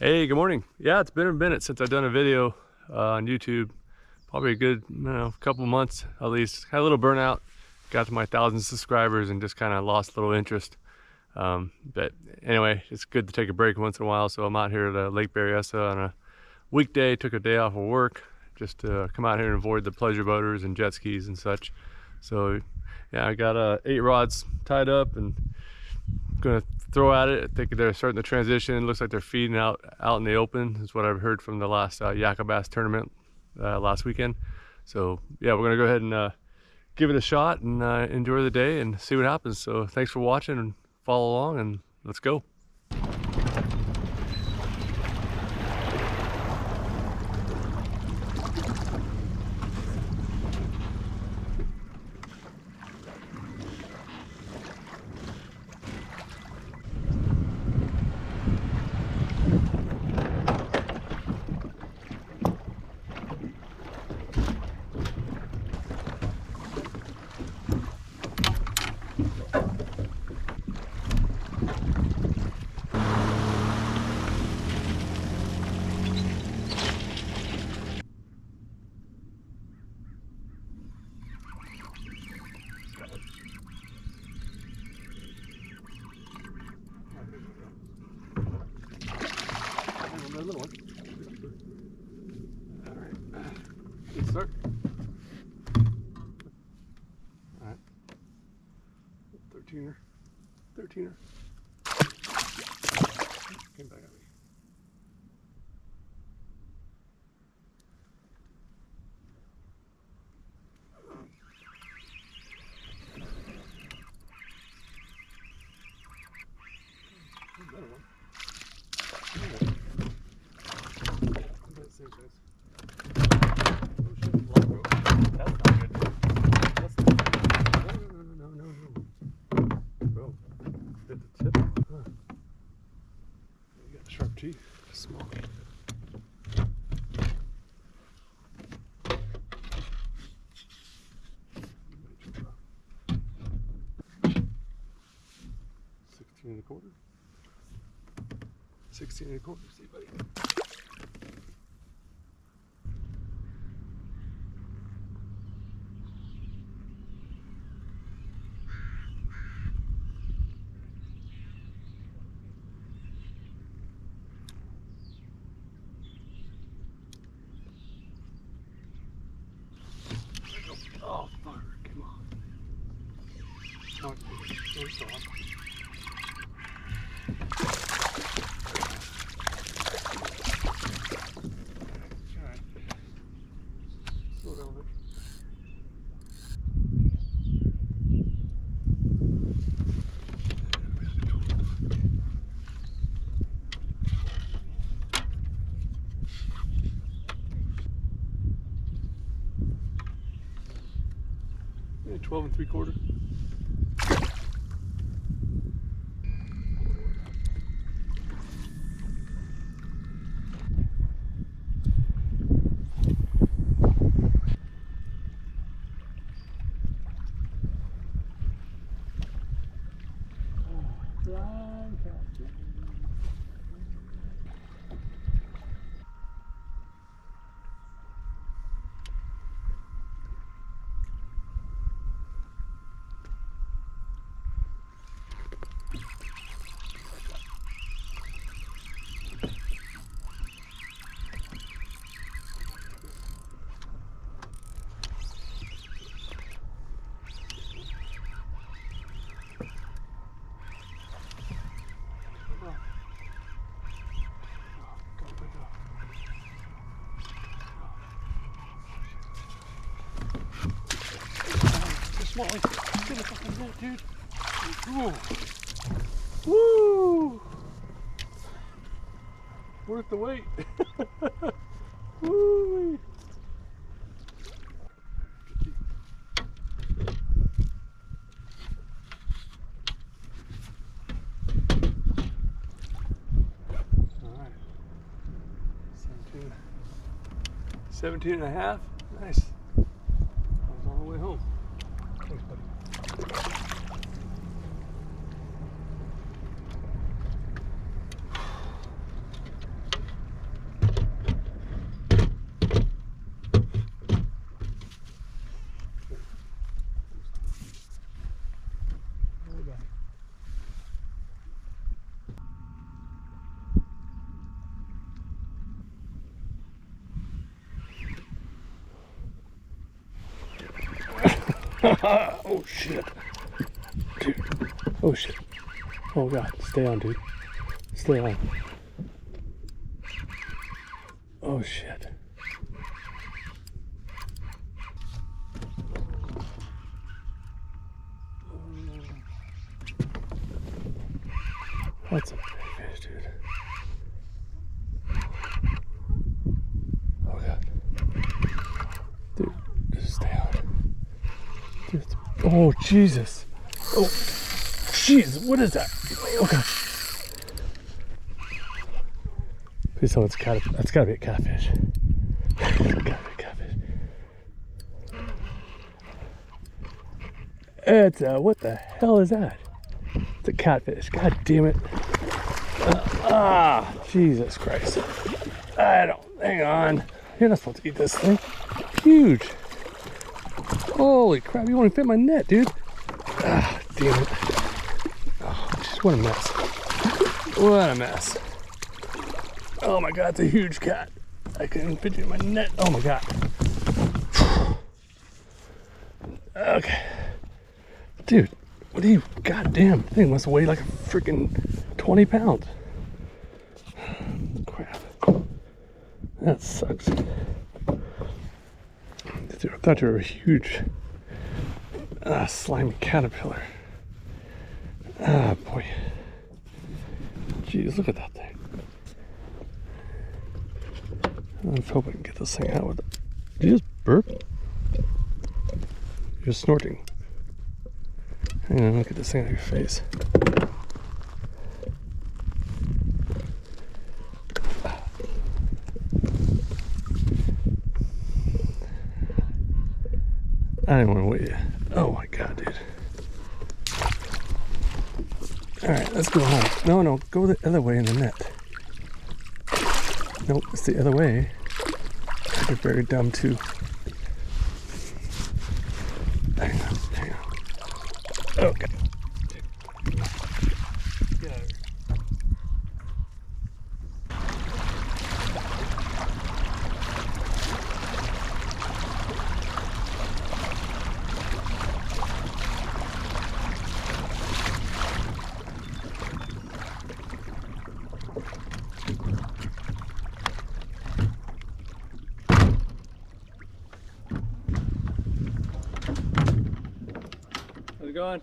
Hey, good morning. Yeah, it's been a minute since I've done a video on YouTube. Probably a good, couple months at least. Had a little burnout. Got to my 1,000 subscribers and just kind of lost a little interest. But anyway, it's good to take a break once in a while. So I'm out here at Lake Berryessa on a weekday. Took a day off of work just to come out here and avoid the pleasure boaters and jet skis and such. So yeah, I got 8 rods tied up and gonna throw at it. I think they're starting to transition. Looks like they're feeding out in the open is what I've heard from the last Yakka Bass tournament last weekend. So yeah, we're gonna go ahead and give it a shot and enjoy the day and see what happens. So thanks for watching and follow along, and let's go. Little one. All right. Good start. All right. 13er. 13er. Came back at me. Another one. Sharp teeth, small. $16 and a quarter. 16 and a quarter, see buddy. Oh, fucker, come on. Oh, it's so awesome. Alright. Slow down a bit. Yeah, 12 and 3/4. Small. Get the fucking net, dude. Woo. Woo. Worth the wait. Woo. All right. 17 and a half. Nice. I was on the way home. Thanks, buddy. Oh shit. Dude. Oh shit. Oh god. Stay on, dude. Stay on. Oh shit. That's a big fish, dude. Oh god. Dude, just stay on. Dude, oh Jesus. Oh jeez, what is that? Oh god. Please tell me it's cat. That's gotta be a catfish. It's gotta be a catfish. It's what the hell is that? It's a catfish. God damn it. Jesus Christ. I don't, hang on. You're not supposed to eat this thing. Huge. Holy crap, you won't even fit my net, dude. Damn it. Oh, jeez, what a mess. What a mess. Oh my god, it's a huge cat. I couldn't fit you in my net. Oh my god. Okay. Dude, what are you, goddamn thing must weigh like a freaking 20 pounds. Crap. That sucks. Dude, I thought you were a huge slimy caterpillar. Ah, boy. Jeez, look at that thing. Let's hope I can get this thing out with it. Did you just burp? You're snorting. Hang on, look at this thing on your face. I didn't want to wait. Oh my god, dude. Alright, let's go home. No, go the other way in the net. Nope, it's the other way. You're very dumb too. Hang on. Okay. Get out of here. How's it going?